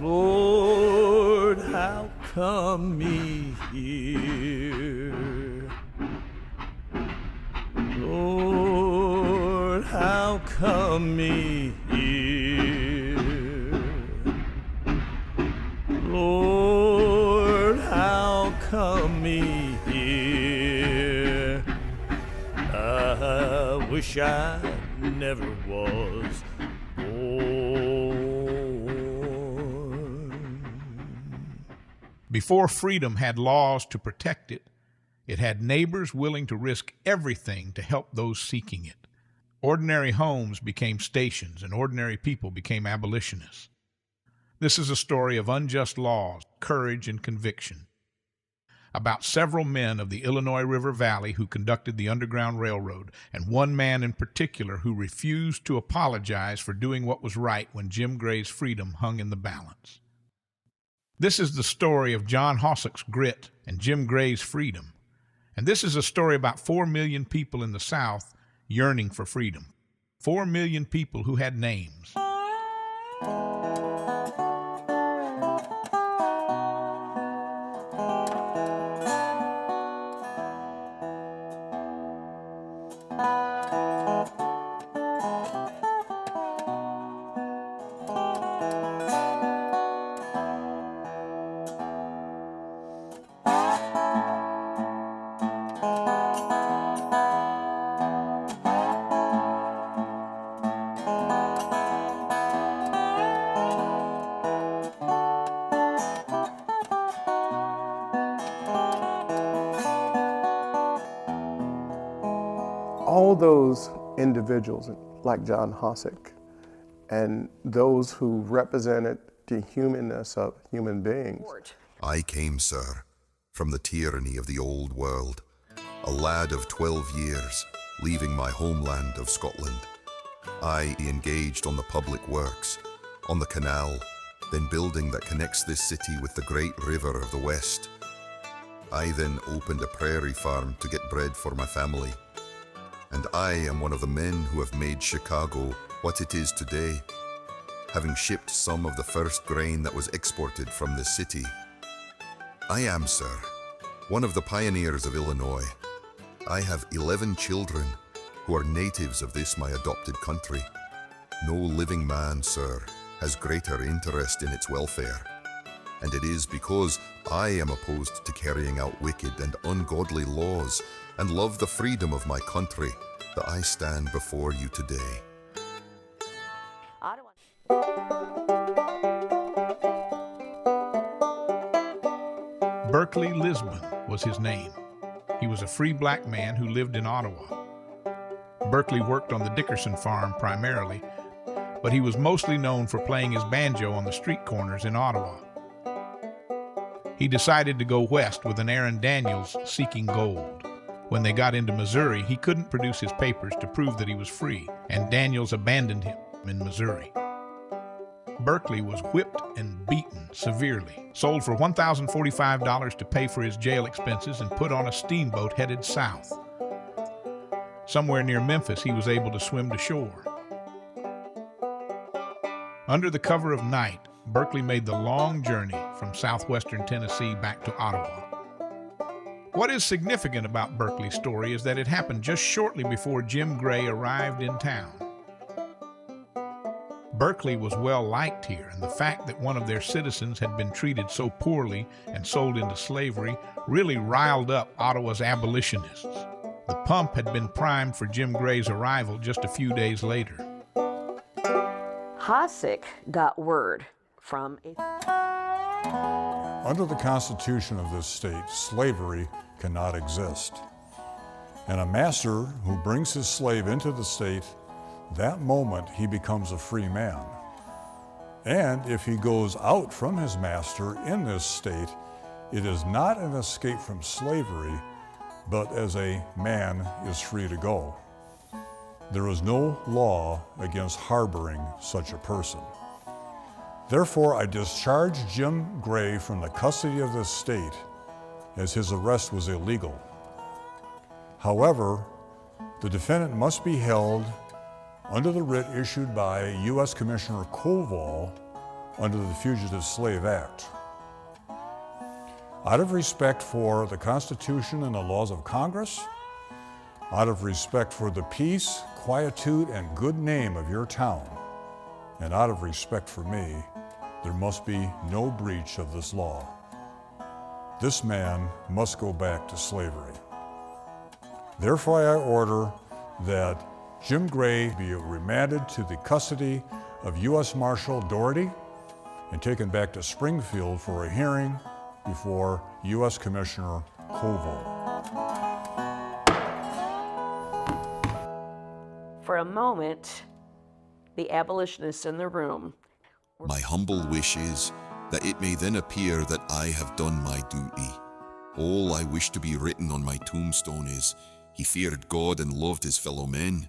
Lord, how come me here? Lord, how come me here? Lord, how come me here? I wish I never was born. Before freedom had laws to protect it, it had neighbors willing to risk everything to help those seeking it. Ordinary homes became stations, and ordinary people became abolitionists. This is a story of unjust laws, courage, and conviction. About several men of the Illinois River Valley who conducted the Underground Railroad, and one man in particular who refused to apologize for doing what was right when Jim Gray's freedom hung in the balance. This is the story of John Hossack's grit and Jim Gray's freedom. And this is a story about 4 million people in the South yearning for freedom. 4 million people who had names. All those individuals like John Hossack and those who represented the humanness of human beings. I came, sir, from the tyranny of the old world, a lad of 12 years, leaving my homeland of Scotland. I engaged on the public works, on the canal, then building that connects this city with the great river of the West. I then opened a prairie farm to get bread for my family. And I am one of the men who have made Chicago what it is today, having shipped some of the first grain that was exported from this city. I am, sir, one of the pioneers of Illinois. I have 11 children who are natives of this my adopted country. No living man, sir, has greater interest in its welfare. And it is because I am opposed to carrying out wicked and ungodly laws and love the freedom of my country that I stand before you today. Berkeley Lisbon was his name. He was a free black man who lived in Ottawa. Berkeley worked on the Dickerson farm primarily, but he was mostly known for playing his banjo on the street corners in Ottawa. He decided to go west with an Aaron Daniels seeking gold. When they got into Missouri, he couldn't produce his papers to prove that he was free, and Daniels abandoned him in Missouri. Berkeley was whipped and beaten severely, sold for $1,045 to pay for his jail expenses, and put on a steamboat headed south. Somewhere near Memphis, he was able to swim to shore. Under the cover of night, Berkeley made the long journey from southwestern Tennessee back to Ottawa. What is significant about Berkeley's story is that it happened just shortly before Jim Gray arrived in town. Berkeley was well liked here, and the fact that one of their citizens had been treated so poorly and sold into slavery really riled up Ottawa's abolitionists. The pump had been primed for Jim Gray's arrival just a few days later. Hossack got word from Under the Constitution of this state, slavery cannot exist. And a master who brings his slave into the state, that moment he becomes a free man. And if he goes out from his master in this state, it is not an escape from slavery, but as a man is free to go. There is no law against harboring such a person. Therefore, I discharge Jim Gray from the custody of this state, as his arrest was illegal. However, the defendant must be held under the writ issued by U.S. Commissioner Koval under the Fugitive Slave Act. Out of respect for the Constitution and the laws of Congress, out of respect for the peace, quietude, and good name of your town, and out of respect for me, there must be no breach of this law. This man must go back to slavery. Therefore, I order that Jim Gray be remanded to the custody of U.S. Marshal Doherty and taken back to Springfield for a hearing before U.S. Commissioner Koval. For a moment, the abolitionists in the room. My humble wish is that it may then appear that I have done my duty. All I wish to be written on my tombstone is, he feared God and loved his fellow men.